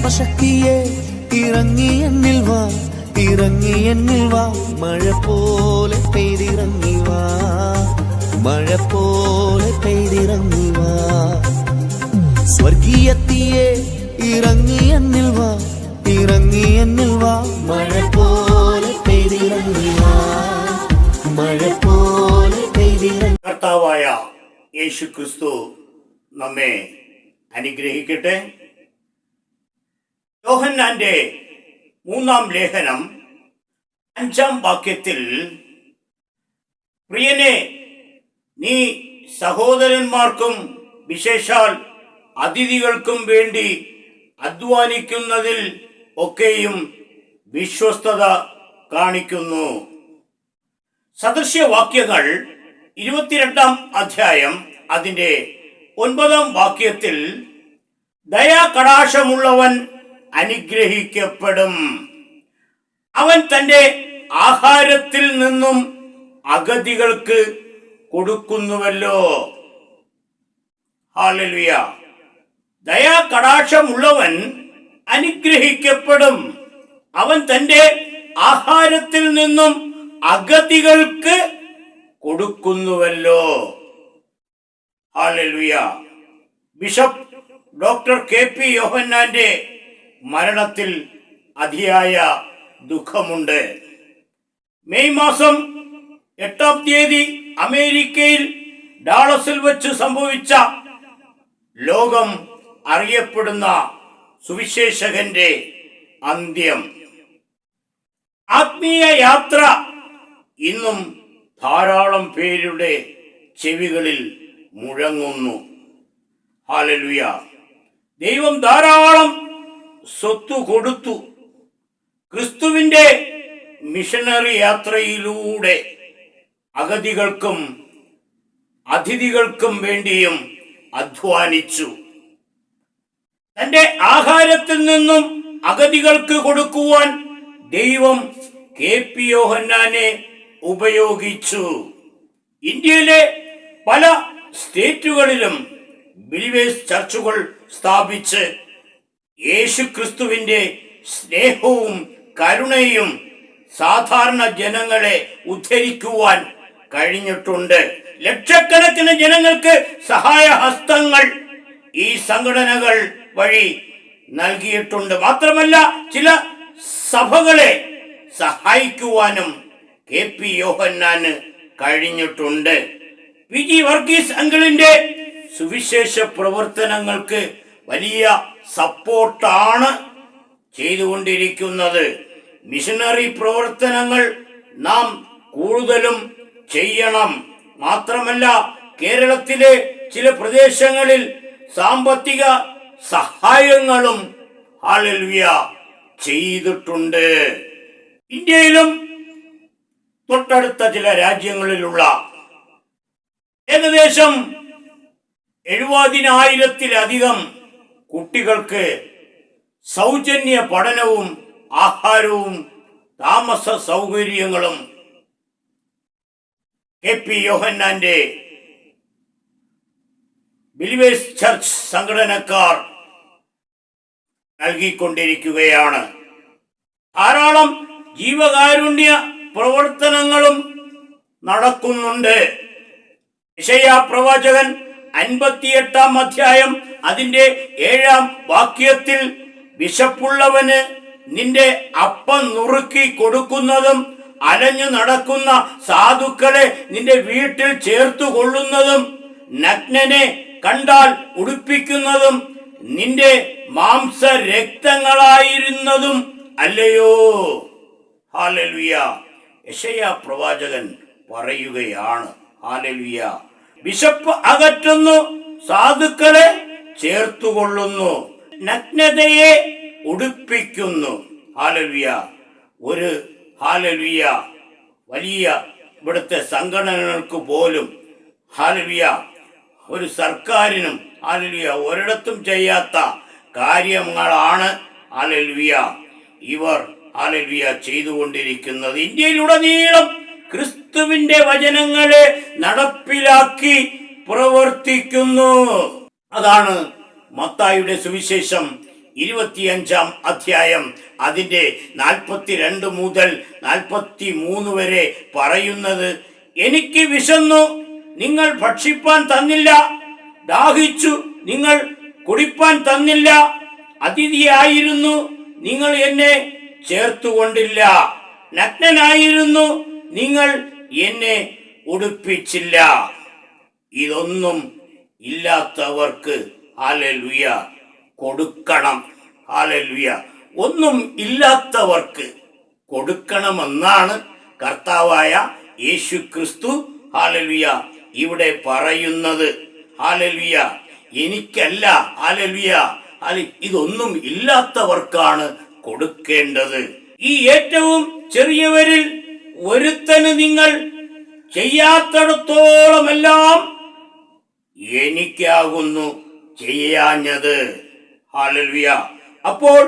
ആത്മശക്തിയെ ഇറങ്ങി എന്നിൽ വാ, ഇറങ്ങി എന്നിൽ വാ, മഴ പോലെ പെയ്തിറങ്ങി വാ, മഴ പോലെ പെയ്തിറങ്ങി വാ. സ്വർഗീയത്തിയെ ഇറങ്ങി എന്നിൽ വാ, ഇറങ്ങി എന്നിൽ വാ, മഴ പോലെ പെയ്തിറങ്ങി വാ, മഴ പോലെ പെയ്തിറങ്ങി. കർത്താവായ യേശു ക്രിസ്തു നമ്മെ അനുഗ്രഹിക്കട്ടെ. യോഹന്നാന്റെ 3-ാം ലേഖനം 5-ാം വാക്യത്തിൽ, പ്രിയനെ, നീ സഹോദരന്മാർക്കും വിശേഷാൽ അതിഥികൾക്കും വേണ്ടി അധ്വാനിക്കുന്നതിൽ ഒക്കെയും വിശ്വസ്തത കാണിക്കുന്നു. സദൃശ്യവാക്യങ്ങൾ 22-ാം അധ്യായം അതിൻ്റെ 9-ാം വാക്യത്തിൽ, ദയാകടാക്ഷമുള്ളവൻ അനുഗ്രഹിക്കപ്പെടും, അവൻ തന്റെ ആഹാരത്തിൽ നിന്നും അഗതികൾക്ക് കൊടുക്കുന്നുവല്ലോ. ഹല്ലേലൂയ. ദയാകടാക്ഷമുള്ളവൻ അനുഗ്രഹിക്കപ്പെടും, അവൻ തന്റെ ആഹാരത്തിൽ നിന്നും അഗതികൾക്ക് കൊടുക്കുന്നുവല്ലോ. ഹല്ലേലൂയ. ബിഷപ്പ് ഡോക്ടർ KP യോഹന്നാന്റെ മരണത്തിൽ അതിയായ ദുഃഖമുണ്ട്. മെയ് മാസം 8-ാം തീയതി അമേരിക്കയിൽ ഡാളസിൽ വെച്ച് സംഭവിച്ച ലോകം അറിയപ്പെടുന്ന സുവിശേഷകന്റെ അന്ത്യം. ആത്മീയ യാത്ര ഇന്നും ധാരാളം പേരുടെ ചെവികളിൽ മുഴങ്ങുന്നു. ഹല്ലേലൂയ. ദൈവം ധാരാളം സ്വത്ത് കൊടുത്തു. ക്രിസ്തുവിന്റെ മിഷനറി യാത്രയിലൂടെ അഗതികൾക്കും അതിഥികൾക്കും വേണ്ടിയും അധ്വാനിച്ചു. തന്റെ ആഹാരത്തിൽ നിന്നും അഗതികൾക്ക് കൊടുക്കുവാൻ ദൈവം KP യോഹന്നാനെ ഉപയോഗിച്ചു. ഇന്ത്യയിലെ പല സ്റ്റേറ്റുകളിലും ബിലീവേഴ്സ് ചർച്ചുകൾ സ്ഥാപിച്ച് യേശു ക്രിസ്തുവിന്റെ സ്നേഹവും കരുണയും സാധാരണ ജനങ്ങളെ ഉദ്ധരിക്കുവാൻ കഴിഞ്ഞിട്ടുണ്ട്. ലക്ഷക്കണക്കിന് ജനങ്ങൾക്ക് സഹായഹസ്തങ്ങൾ ഈ സംഘടനകൾ വഴി നൽകിയിട്ടുണ്ട്. മാത്രമല്ല, ചില സഭകളെ സഹായിക്കുവാനും KP യോഹന്നാന് കഴിഞ്ഞിട്ടുണ്ട്. PG വർഗീസ് അങ്കിളിന്റെ സുവിശേഷ പ്രവർത്തനങ്ങൾക്ക് വലിയ സപ്പോർട്ടാണ് ചെയ്തുകൊണ്ടിരിക്കുന്നത്. മിഷനറി പ്രവർത്തനങ്ങൾ നാം കൂടുതലും ചെയ്യണം. മാത്രമല്ല, കേരളത്തിലെ ചില പ്രദേശങ്ങളിൽ സാമ്പത്തിക സഹായങ്ങളും ഹല്ലേലൂയ ചെയ്തിട്ടുണ്ട്. ഇന്ത്യയിലും തൊട്ടടുത്ത ചില രാജ്യങ്ങളിലുള്ള ഏകദേശം 70,000-ത്തിലധികം കുട്ടികൾക്ക് സൗജന്യ പഠനവും ആഹാരവും താമസ സൗകര്യങ്ങളും KP യോഹന്നാന്റെ ബിലീവേഴ്സ് ചർച്ച് സംഘടനക്കാർ നൽകിക്കൊണ്ടിരിക്കുകയാണ്. ധാരാളം ജീവകാരുണ്യ പ്രവർത്തനങ്ങളും നടക്കുന്നുണ്ട്. യെശയ്യാ പ്രവാചകൻ 58-ാം അധ്യായം അതിന്റെ 7-ാം വാക്യത്തിൽ, വിശപ്പുള്ളവന് നിന്റെ അപ്പം നുറുക്കി കൊടുക്കുന്നതും അലഞ്ഞു നടക്കുന്ന സാധുക്കളെ നിന്റെ വീട്ടിൽ ചേർത്തു കൊള്ളുന്നതും നഗ്നനെ കണ്ടാൽ ഉടുപ്പിക്കുന്നതും നിന്റെ മാംസരക്തങ്ങളായിരുന്നതും അല്ലയോ. ഹല്ലേലൂയ. യെശയ്യാ പ്രവാചകൻ പറയുകയാണ്. ഹല്ലേലൂയ. വിശപ്പ് അകറ്റുന്നു, സാധുക്കളെ ചേർത്തുകൊള്ളുന്നു, നഗ്നതയെ ഉടുപ്പിക്കുന്നു. ഹല്ലേലൂയ. ഒരു ഹല്ലേലൂയ വലിയ ഇവിടുത്തെ സംഘടനകൾക്ക് പോലും ഹല്ലേലൂയ, ഒരു സർക്കാരിനും ഹല്ലേലൂയ ഒരിടത്തും ചെയ്യാത്ത കാര്യങ്ങളാണ് ഹല്ലേലൂയ ഇവർ ഹല്ലേലൂയ ചെയ്തുകൊണ്ടിരിക്കുന്നത്. ഇന്ത്യയിലുടനീളം ക്രിസ്തുവിന്റെ വചനങ്ങളെ നടപ്പിലാക്കി പ്രവർത്തിക്കുന്നു. അതാണ് മത്തായിയുടെ സുവിശേഷം 25 അധ്യായം അതിൻ്റെ 42 മുതൽ 43 വരെ പറയുന്നത്, എനിക്ക് വിശന്നു, നിങ്ങൾ ഭക്ഷിപ്പാൻ തന്നില്ല, ദാഹിച്ചു, നിങ്ങൾ കുടിപ്പാൻ തന്നില്ല, അതിഥിയായിരുന്നു, നിങ്ങൾ എന്നെ ചേർത്തുകൊണ്ടില്ല, നഗ്നനായിരുന്നു, നിങ്ങൾ എന്നെ ഉടുപ്പിച്ചില്ല. ഇതൊന്നും ഇല്ലാത്തവർക്ക് ഹല്ലേലൂയ കൊടുക്കണം. ഹല്ലേലൂയ. ഒന്നും ഇല്ലാത്തവർക്ക് കൊടുക്കണമെന്നാണ് കർത്താവായ യേശു ക്രിസ്തു ഹല്ലേലൂയ ഇവിടെ പറയുന്നത്. ഹല്ലേലൂയ. എനിക്കല്ല. ഹല്ലേലൂയ. ഇതൊന്നും ഇല്ലാത്തവർക്കാണ് കൊടുക്കേണ്ടത്. ഈ ഏറ്റവും ചെറിയവരിൽ ഒരുത്തന് നിങ്ങൾ ചെയ്യാത്തിടത്തോളമെല്ലാം എനിക്കാകുന്നു ചെയ്യാഞ്ഞത്. ഹല്ലേലൂയ. അപ്പോൾ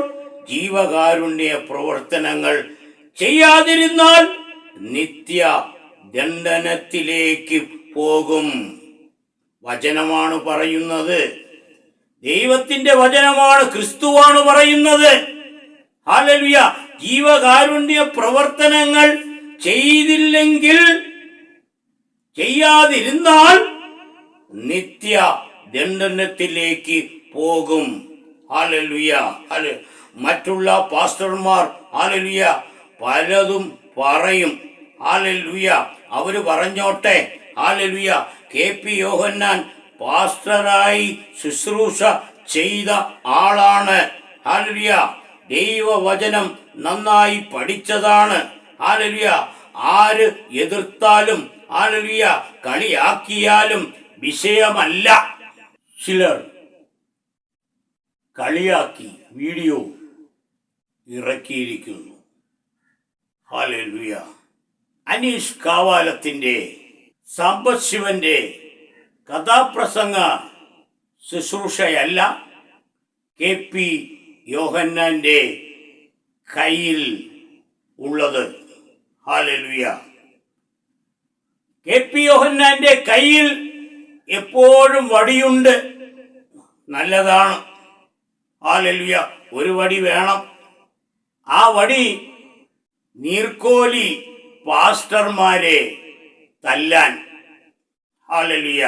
ജീവകാരുണ്യ പ്രവർത്തനങ്ങൾ ചെയ്യാതിരുന്നാൽ നിത്യ ദണ്ഡനത്തിലേക്ക് പോകും. വചനമാണ് പറയുന്നത്, ദൈവത്തിന്റെ വചനമാണ്, ക്രിസ്തുവാണ് പറയുന്നത്. ഹല്ലേലൂയ. ജീവകാരുണ്യ പ്രവർത്തനങ്ങൾ ചെയ്തില്ലെങ്കിൽ, ചെയ്യാതിരുന്നാൽ നിത്യ ദണ്ഡനത്തിലേക്ക് പോകും. ഹല്ലേലൂയ. മറ്റുള്ള പാസ്റ്റർമാർ ഹല്ലേലൂയ പലതും പറയും. ഹല്ലേലൂയ. അവര് പറഞ്ഞോട്ടെ. ഹല്ലേലൂയ. KP യോഹന്നാൻ പാസ്റ്ററായി ശുശ്രൂഷ ചെയ്ത ആളാണ്. ഹല്ലേലൂയ. ദൈവവചനം നന്നായി പഠിച്ചതാണ്. ഹല്ലേലൂയ. ആര് എതിർത്താലും ഹല്ലേലൂയ കളിയാക്കിയാലും വിഷയമല്ല. ചിലർ കളിയാക്കി വീഡിയോ ഇറക്കിയിരിക്കുന്നു. ഹല്ലേലൂയ. അനീഷ് കാവാലത്തിന്റെ, സമ്പത്ത് ശിവന്റെ കഥാപ്രസംഗ ശുശ്രൂഷയല്ല KP യോഹന്നാന്റെ കയ്യിൽ ഉള്ളത്. ഹല്ലേലൂയ. KP യോഹന്നാന്റെ കയ്യിൽ എപ്പോഴും വടിയുണ്ട്. നല്ലതാണ്. ഹല്ലേലൂയ. ഒരു വടി വേണം. ആ വടി നീർക്കോലി പാസ്റ്റർമാരെ തല്ലാൻ. ഹല്ലേലൂയ.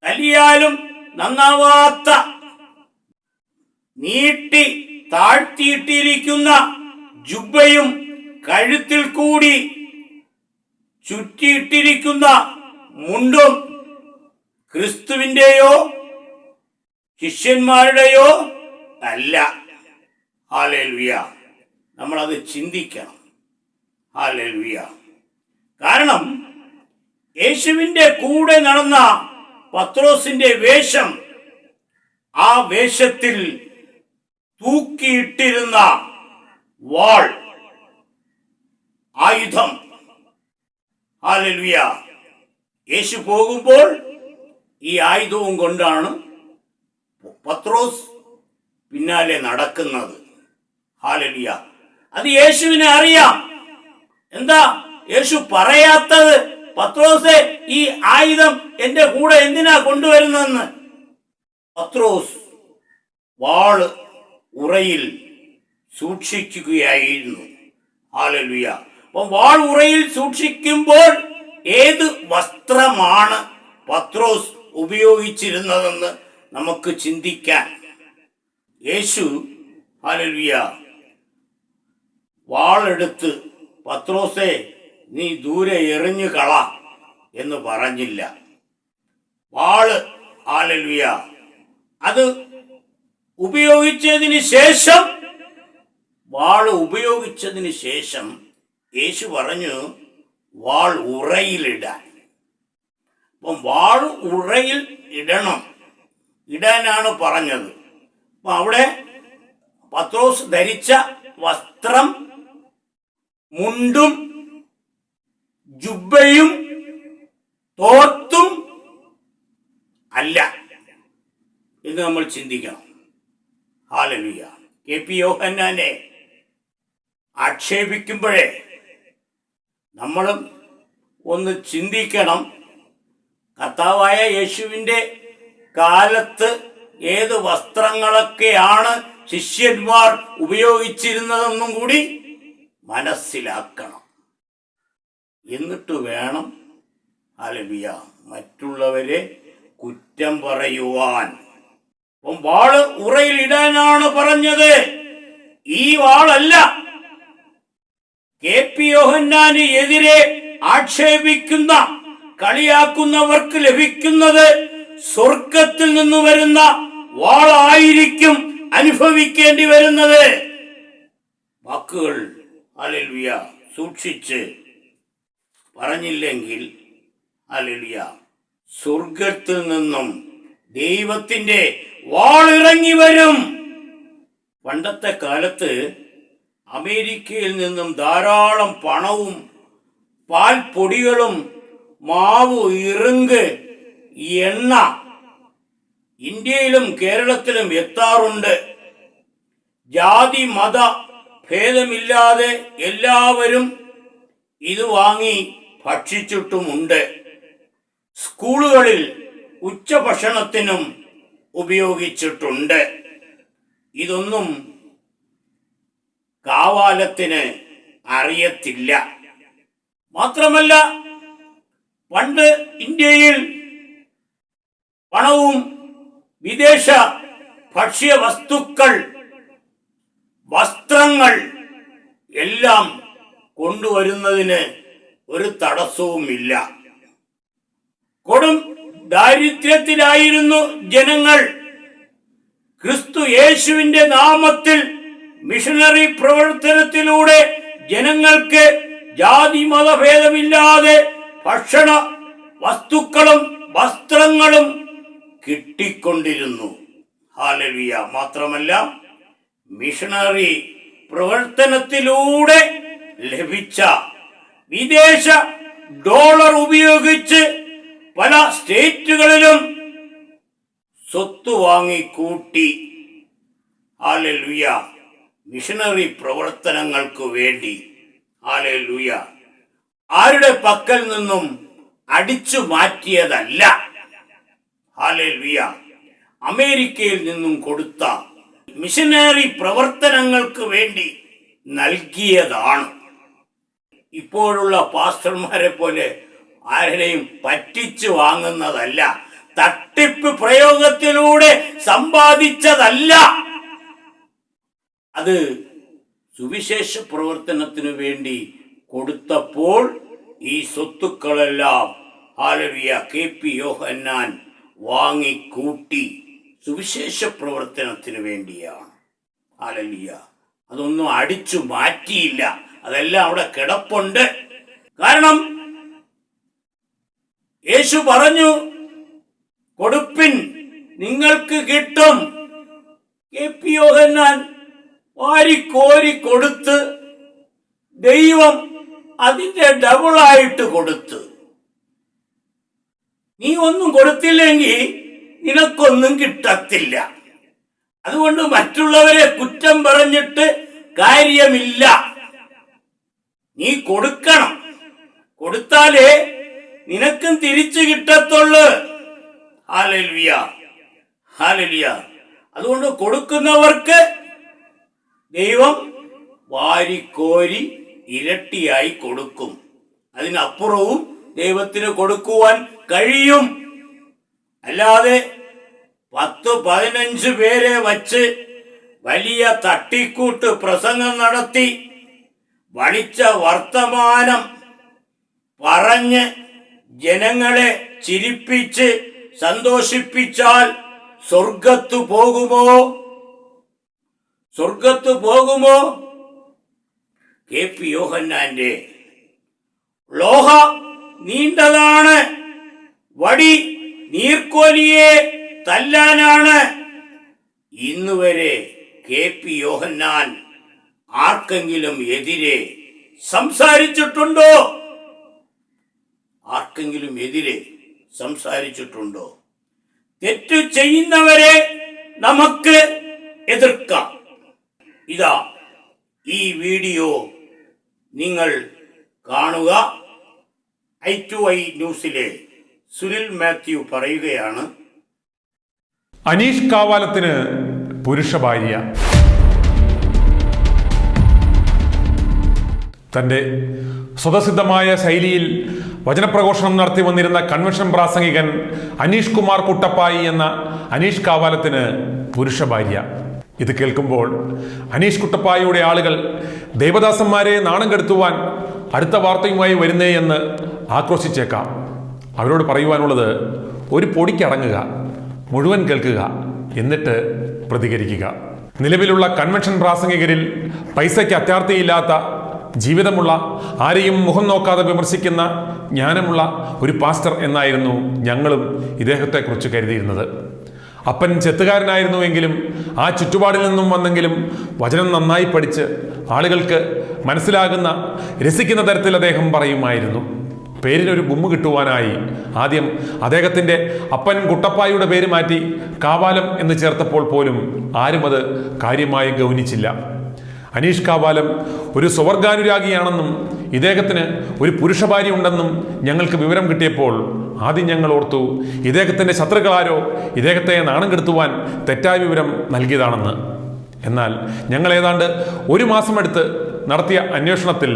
തല്ലിയാലും നന്നാവാത്ത, നീട്ടി താഴ്ത്തിയിട്ടിരിക്കുന്ന ജുബ്ബയും കഴുത്തിൽ കൂടി ചുറ്റിയിട്ടിരിക്കുന്ന മുണ്ടും ക്രിസ്തുവിൻ്റെയോ ശിഷ്യന്മാരുടെയോ അല്ല. ഹല്ലേലൂയ. നമ്മളത് ചിന്തിക്കണം. ഹല്ലേലൂയ. കാരണം യേശുവിൻ്റെ കൂടെ നടന്ന പത്രോസിന്റെ വേഷം, ആ വേഷത്തിൽ തൂക്കിയിട്ടിരുന്ന വാൾ, ആയുധം. ഹല്ലേലൂയ. യേശു പോകുമ്പോൾ ഈ ആയുധവും കൊണ്ടാണ് പത്രോസ് പിന്നാലെ നടക്കുന്നത്. ഹല്ലേലൂയ. അത് യേശുവിനെ അറിയാം. എന്താ യേശു പറയാത്തത്? പത്രോസേ, ഈ ആയുധം എന്റെ കൂടെ എന്തിനാ കൊണ്ടുവരുന്നതെന്ന്. പത്രോസ് വാള് ഉറയിൽ സൂക്ഷിക്കുകയായിരുന്നു. ഹല്ലേലൂയ. അപ്പം വാൾ ഉറയിൽ സൂക്ഷിക്കുമ്പോൾ ഏത് വസ്ത്രമാണ് പത്രോസ് ഉപയോഗിച്ചിരുന്നതെന്ന് നമുക്ക് ചിന്തിക്കാൻ. യേശു ഹല്ലേലൂയ വാളെടുത്ത് പത്രോസേ നീ ദൂരെ എറിഞ്ഞു കള എന്ന് പറഞ്ഞില്ല. വാള് ഹല്ലേലൂയ അത് ഉപയോഗിച്ചതിന് ശേഷം, വാൾ ഉപയോഗിച്ചതിന് ശേഷം യേശു പറഞ്ഞു വാൾ ഉറയിലിടാൻ. അപ്പം വാൾ ഉറയിൽ ഇടാനാണ് പറഞ്ഞത്. അപ്പം അവിടെ പത്രോസ് ധരിച്ച വസ്ത്രം മുണ്ടും ജുബ്ബയും തോർത്തും അല്ല എന്ന് നമ്മൾ ചിന്തിക്കണം. ഹല്ലേലൂയ. KP യോഹന്നാനെ ആക്ഷേപിക്കുമ്പോഴേ നമ്മളും ഒന്ന് ചിന്തിക്കണം. കർത്താവായ യേശുവിൻ്റെ കാലത്ത് ഏത് വസ്ത്രങ്ങളൊക്കെയാണ് ശിഷ്യന്മാർ ഉപയോഗിച്ചിരുന്നതെന്നും കൂടി മനസ്സിലാക്കണം. എന്നിട്ട് വേണം ഹല്ലേലൂയ മറ്റുള്ളവരെ കുറ്റം പറയുവാൻ. അപ്പം വാള് ഉറയിലിടാനാണ് പറഞ്ഞത്, ഈ വാളല്ല. KP യോഹന്നാന് എതിരെ ആക്ഷേപിക്കുന്ന, കളിയാക്കുന്നവർക്ക് ലഭിക്കുന്നത് സ്വർഗത്തിൽ നിന്ന് വരുന്ന വാളായിരിക്കും അനുഭവിക്കേണ്ടി വരുന്നത്. വാക്കുകൾ ഹല്ലേലൂയ സൂക്ഷിച്ച് പറഞ്ഞില്ലെങ്കിൽ ഹല്ലേലൂയ സ്വർഗത്തിൽ നിന്നും ദൈവത്തിന്റെ വാളിറങ്ങി വരും. പണ്ടത്തെ കാലത്ത് അമേരിക്കയിൽ നിന്നും ധാരാളം പണവും പാൽപ്പൊടികളും മാവ്, ഇറുങ്ക്, എണ്ണ ഇന്ത്യയിലും കേരളത്തിലും എത്താറുണ്ട്. ജാതി മത ഭേദമില്ലാതെ എല്ലാവരും ഇത് വാങ്ങി ഭക്ഷിച്ചിട്ടുമുണ്ട്. സ്കൂളുകളിൽ ഉച്ചഭക്ഷണത്തിനും ഉപയോഗിച്ചിട്ടുണ്ട്. ഇതൊന്നും കാവാലത്തിന് അറിയത്തില്ല. മാത്രമല്ല, പണ്ട് ഇന്ത്യയിൽ പണവും വിദേശ ഭക്ഷ്യവസ്തുക്കൾ, വസ്ത്രങ്ങൾ എല്ലാം കൊണ്ടുവരുന്നതിന് ഒരു തടസ്സവുമില്ല. കൊടും ദാരിദ്ര്യത്തിലായിരുന്നു ജനങ്ങൾ. ക്രിസ്തു യേശുവിന്റെ നാമത്തിൽ മിഷനറി പ്രവർത്തനത്തിലൂടെ ജനങ്ങൾക്ക് ജാതി മതഭേദമില്ലാതെ ഭക്ഷണ വസ്തുക്കളും വസ്ത്രങ്ങളും കിട്ടിക്കൊണ്ടിരുന്നു. ഹല്ലേലൂയ. മാത്രമല്ല, മിഷനറി പ്രവർത്തനത്തിലൂടെ ലഭിച്ച വിദേശ ഡോളർ ഉപയോഗിച്ച് പല സ്റ്റേറ്റുകളിലും സ്വത്ത് വാങ്ങിക്കൂട്ടി. ഹല്ലേലൂയ. മിഷനറി പ്രവർത്തനങ്ങൾക്ക് വേണ്ടി. ഹല്ലേലൂയ. ആരുടെ പക്കൽ നിന്നും അടിച്ചു മാറ്റിയതല്ല. ഹല്ലേലൂയ. അമേരിക്കയിൽ നിന്നും കൊടുത്ത മിഷനറി പ്രവർത്തനങ്ങൾക്ക് വേണ്ടി നൽകിയതാണ്. ഇപ്പോഴുള്ള പാസ്റ്റർമാരെ പോലെ ആരെയും പറ്റിച്ചു വാങ്ങുന്നതല്ല, തട്ടിപ്പ് പ്രയോഗത്തിലൂടെ സമ്പാദിച്ചതല്ല. അത് സുവിശേഷ പ്രവർത്തനത്തിനു വേണ്ടി കൊടുത്തപ്പോൾ ഈ സ്വത്തുക്കളെല്ലാം ഹല്ലേലൂയ KP യോഹന്നാൻ വാങ്ങിക്കൂട്ടി സുവിശേഷ പ്രവർത്തനത്തിന് വേണ്ടിയാണ്. ഹല്ലേലൂയ. അതൊന്നും അടിച്ചു മാറ്റിയില്ല, അതെല്ലാം അവിടെ കിടപ്പുണ്ട്. കാരണം യേശു പറഞ്ഞു, കൊടുപ്പിൻ നിങ്ങൾക്ക് കിട്ടും. KP യോഹന്നാൻ വാരിക്കോരി കൊടുത്ത് ദൈവം അതിന്റെ ഡബിളായിട്ട് കൊടുത്ത്. നീ ഒന്നും കൊടുത്തില്ലെങ്കിൽ നിനക്കൊന്നും കിട്ടത്തില്ല. അതുകൊണ്ട് മറ്റുള്ളവരെ കുറ്റം പറഞ്ഞിട്ട് കാര്യമില്ല. നീ കൊടുക്കണം, കൊടുത്താലേ നിനക്കും തിരിച്ചു കിട്ടത്തുള്ളു. ഹല്ലേലൂയ. ഹല്ലേലൂയ. അതുകൊണ്ട് കൊടുക്കുന്നവർക്ക് ദൈവം വാരിക്കോരി ഇരട്ടിയായി കൊടുക്കും. അതിനപ്പുറവും ദൈവത്തിന് കൊടുക്കുവാൻ കഴിയും. അല്ലാതെ 10-15 പേരെ വച്ച് വലിയ തട്ടിക്കൂട്ട് പ്രസംഗം നടത്തി വളിച്ച വർത്തമാനം പറഞ്ഞ് ജനങ്ങളെ ചിരിപ്പിച്ച് സന്തോഷിപ്പിച്ചാൽ സ്വർഗത്തു പോകുമോ? സ്വർഗത്തു പോകുമോ? KP യോഹന്നാന്റെ ലോഹ നീണ്ടതാണ്, വടി നീർക്കോലിയെ തല്ലാനാണ്. ഇന്നുവരെ KP യോഹന്നാൻ ആർക്കെങ്കിലും എതിരെ സംസാരിച്ചിട്ടുണ്ടോ? ആർക്കെങ്കിലും എതിരെ സംസാരിച്ചിട്ടുണ്ടോ? തെറ്റു ചെയ്യുന്നവരെ നമുക്ക് എതിർക്കാം. ഇതാ ഈ വീഡിയോ നിങ്ങൾ കാണുക. i2i ന്യൂസിലെ സുനിൽ മാത്യു പറയുകയാണ്. അനീഷ് കാവാലത്തിന് പുരുഷ ഭാര്യ. തൻ്റെ സ്വതസിദ്ധമായ ശൈലിയിൽ വചനപ്രഘോഷണം നടത്തി വന്നിരുന്ന കൺവെൻഷൻ പ്രാസംഗികൻ അനീഷ് കുമാർ കുട്ടപ്പായി എന്ന അനീഷ് കാവാലത്തിന് പുരുഷ ഭാര്യ. ഇത് കേൾക്കുമ്പോൾ അനീഷ് കുട്ടപ്പായിയുടെ ആളുകൾ ദേവദാസന്മാരെ നാണം കെടുത്തുവാൻ അടുത്ത വാർത്തയുമായി വരുന്നേ എന്ന് ആക്രോശിച്ചേക്കാം. അവരോട് പറയുവാനുള്ളത്, ഒരു പൊടിക്കടങ്ങുക, മുഴുവൻ കേൾക്കുക, എന്നിട്ട് പ്രതികരിക്കുക. നിലവിലുള്ള കൺവെൻഷൻ പ്രാസംഗികരിൽ പൈസയ്ക്ക് അത്യാർത്തിയില്ലാത്ത, ജീവിതമുള്ള, ആരെയും മുഖം നോക്കാതെ വിമർശിക്കുന്ന ജ്ഞാനമുള്ള ഒരു പാസ്റ്റർ എന്നായിരുന്നു ഞങ്ങളും ഇദ്ദേഹത്തെക്കുറിച്ച് കരുതിയിരുന്നത്. അപ്പൻ ചെത്തുകാരനായിരുന്നുവെങ്കിലും ആ ചുറ്റുപാടിൽ നിന്നും വന്നെങ്കിലും വചനം നന്നായി പഠിച്ച് ആളുകൾക്ക് മനസ്സിലാകുന്ന, രസിക്കുന്ന തരത്തിൽ അദ്ദേഹം പറയുമായിരുന്നു. പേരിനൊരു ഗുമ്മ് കിട്ടുവാനായി ആദ്യം അദ്ദേഹത്തിൻ്റെ അപ്പൻ കുട്ടപ്പായുടെ പേര് മാറ്റി കാവാലം എന്ന് ചേർത്തപ്പോൾ പോലും ആരും അത് കാര്യമായി ഗൗനിച്ചില്ല. അനീഷ് കാവാലം ഒരു സ്വർഗാനുരാഗിയാണെന്നും ഇദ്ദേഹത്തിന് ഒരു പുരുഷഭാര്യ ഉണ്ടെന്നും ഞങ്ങൾക്ക് വിവരം കിട്ടിയപ്പോൾ ആദ്യം ഞങ്ങൾ ഓർത്തു, ഇദ്ദേഹത്തിൻ്റെ ശത്രുക്കളാരോ ഇദ്ദേഹത്തെ നാണം കെടുത്തുവാൻ തെറ്റായ വിവരം നൽകിയതാണെന്ന്. എന്നാൽ ഞങ്ങൾ ഏതാണ്ട് ഒരു മാസമെടുത്ത് നടത്തിയ അന്വേഷണത്തിൽ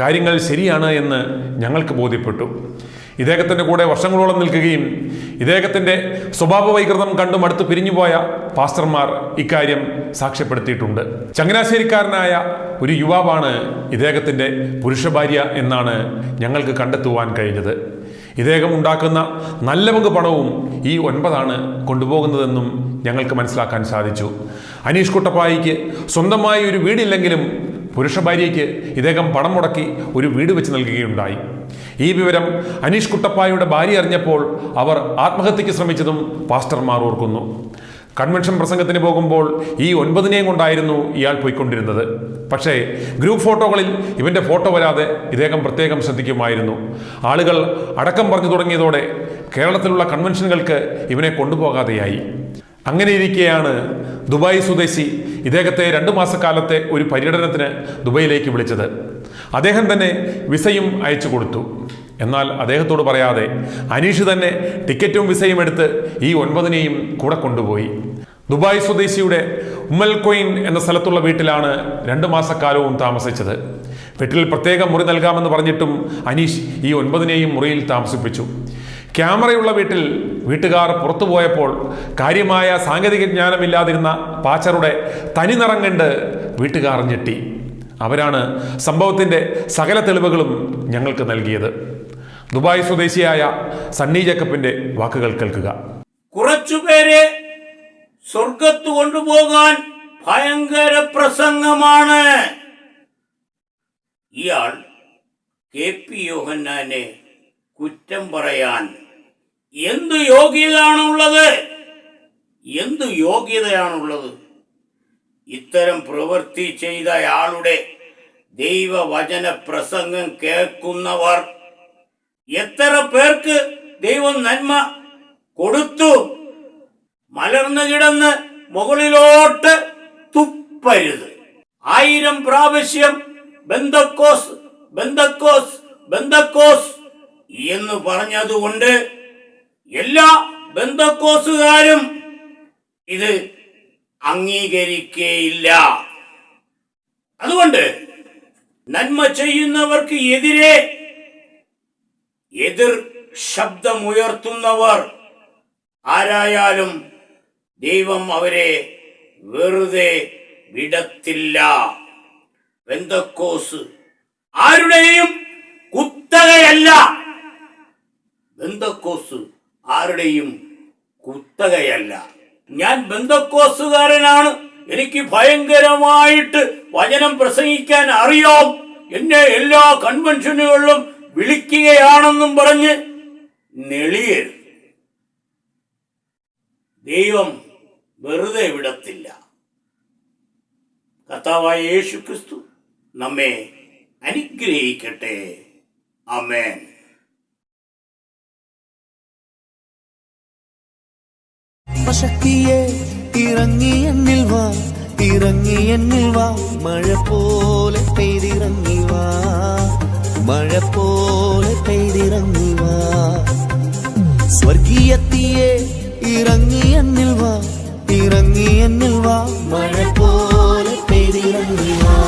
കാര്യങ്ങൾ ശരിയാണ് എന്ന് ഞങ്ങൾക്ക് ബോധ്യപ്പെട്ടു. ഇദ്ദേഹത്തിൻ്റെ കൂടെ വർഷങ്ങളോളം നിൽക്കുകയും ഇദ്ദേഹത്തിൻ്റെ സ്വഭാവ വൈകൃതം കണ്ടും അടുത്ത് പിരിഞ്ഞുപോയ പാസ്റ്റർമാർ ഇക്കാര്യം സാക്ഷ്യപ്പെടുത്തിയിട്ടുണ്ട്. ചങ്ങനാശ്ശേരിക്കാരനായ ഒരു യുവാവാണ് ഇദ്ദേഹത്തിൻ്റെ പുരുഷഭാര്യ എന്നാണ് ഞങ്ങൾക്ക് കണ്ടെത്തുവാൻ കഴിഞ്ഞത്. ഇദ്ദേഹം ഉണ്ടാക്കുന്ന നല്ല പങ്ക് പണവും ഈ 9 കൊണ്ടുപോകുന്നതെന്നും ഞങ്ങൾക്ക് മനസ്സിലാക്കാൻ സാധിച്ചു. അനീഷ് കുട്ടപ്പായിക്ക് സ്വന്തമായി ഒരു വീടില്ലെങ്കിലും പുരുഷഭാര്യയ്ക്ക് ഇദ്ദേഹം പണം മുടക്കി ഒരു വീട് വെച്ച് നൽകുകയുണ്ടായി. ഈ വിവരം അനീഷ് കുട്ടപ്പായുടെ ഭാര്യ അറിഞ്ഞപ്പോൾ അവർ ആത്മഹത്യയ്ക്ക് ശ്രമിച്ചതും പാസ്റ്റർമാർ ഓർക്കുന്നു. കൺവെൻഷൻ പ്രസംഗത്തിന് പോകുമ്പോൾ ഈ 9 കൊണ്ടായിരുന്നു ഇയാൾ പോയിക്കൊണ്ടിരുന്നത്. പക്ഷേ ഗ്രൂപ്പ് ഫോട്ടോകളിൽ ഇവൻ്റെ ഫോട്ടോ വരാതെ ഇദ്ദേഹം പ്രത്യേകം ശ്രദ്ധിക്കുമായിരുന്നു. ആളുകൾ അടക്കം പറഞ്ഞു തുടങ്ങിയതോടെ കേരളത്തിലുള്ള കൺവെൻഷനുകൾക്ക് ഇവനെ കൊണ്ടുപോകാതെയായി. അങ്ങനെയിരിക്കെയാണ് ദുബായ് സ്വദേശി ഇദ്ദേഹത്തെ 2 മാസക്കാലത്തെ ഒരു പര്യടനത്തിന് ദുബൈയിലേക്ക് വിളിച്ചത്. അദ്ദേഹം തന്നെ വിസയും അയച്ചു കൊടുത്തു. എന്നാൽ അദ്ദേഹത്തോട് പറയാതെ അനീഷ് തന്നെ ടിക്കറ്റും വിസയും എടുത്ത് ഈ 9 കൂടെ കൊണ്ടുപോയി. ദുബായ് സ്വദേശിയുടെ ഉമ്മൽ കൊയിൻ എന്ന സ്ഥലത്തുള്ള വീട്ടിലാണ് 2 മാസക്കാലവും താമസിച്ചത്. വീട്ടിൽ പ്രത്യേക മുറി നൽകാമെന്ന് പറഞ്ഞിട്ടും അനീഷ് ഈ 9 മുറിയിൽ താമസിപ്പിച്ചു. ക്യാമറയുള്ള വീട്ടിൽ വീട്ടുകാർ പുറത്തു പോയപ്പോൾ കാര്യമായ സാങ്കേതിക ജ്ഞാനമില്ലാതിരുന്ന പാച്ചറുടെ തനി നിറം കണ്ട് വീട്ടുകാർ ഞെട്ടി. അവരാണ് സംഭവത്തിൻ്റെ സകല തെളിവുകളും ഞങ്ങൾക്ക് നൽകിയത്. ദുബായ് സ്വദേശിയായ സണ്ണി ജേക്കബിന്റെ വാക്കുകൾ കേൾക്കുക. കുറച്ചുപേരെ സ്വർഗത്ത് കൊണ്ടുപോകാൻ ഭയങ്കര പ്രസംഗമാണ്. ഇയാൾ KP യോഹന്നാനെ കുറ്റം പറയാൻ എന്ത് യോഗ്യതയാണുള്ളത്? എന്ത് യോഗ്യതയാണുള്ളത്? ഇത്തരം പ്രവൃത്തി ചെയ്ത ആളുടെ ദൈവവചന പ്രസംഗം കേൾക്കുന്നവർ എത്ര പേർക്ക് ദൈവം നന്മ കൊടുത്തു? മലർന്നു കിടന്ന് മുകളിലോട്ട് തുപ്പരുത്. 1000 പ്രാവശ്യം ബെന്തക്കോസ് ബെന്തക്കോസ് ബെന്തക്കോസ് എന്ന് പറഞ്ഞതുകൊണ്ട് എല്ലാ ബെന്തക്കോസുകാരും ഇത് അംഗീകരിക്കുകയില്ല. അതുകൊണ്ട് നന്മ ചെയ്യുന്നവർക്ക് എതിർ ശബ്ദമുയർത്തുന്നവർ ആരായാലും ദൈവം അവരെ വെറുതെ വിടത്തില്ല. ബെന്തക്കോസ് ആരുടെയും കുത്തകയല്ല. ബെന്തക്കോസ് ആരുടെയും കുത്തകയല്ല. ഞാൻ ബെന്തക്കോസുകാരനാണ്, എനിക്ക് ഭയങ്കരമായിട്ട് വചനം പ്രസംഗിക്കാൻ അറിയാം, എന്നെ എല്ലാ കൺവെൻഷനുകളിലും വിളിക്കുകയാണെന്നും പറഞ്ഞ് നെളിയരുത്. ദൈവം വെറുതെ വിടത്തില്ല. കർത്താവായ യേശുക്രിസ്തു നമ്മെ അനുഗ്രഹിക്കട്ടെ. ആമേൻ. ശക്തിയെ ഇറങ്ങി എന്നിൽ വാ, ഇറങ്ങി എന്നിൽ വാ, മഴ പോലെ പെയ്തിറങ്ങി വാ, മഴ പോലെ പെയ്തിറങ്ങി വാ. സ്വർഗീയത്തിയെ ഇറങ്ങി എന്നിൽ വാ, ഇറങ്ങി എന്നിൽ വാ, മഴ പോലെ പെയ്തിറങ്ങി വാ,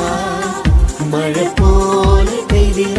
മഴ പോലെ നിറ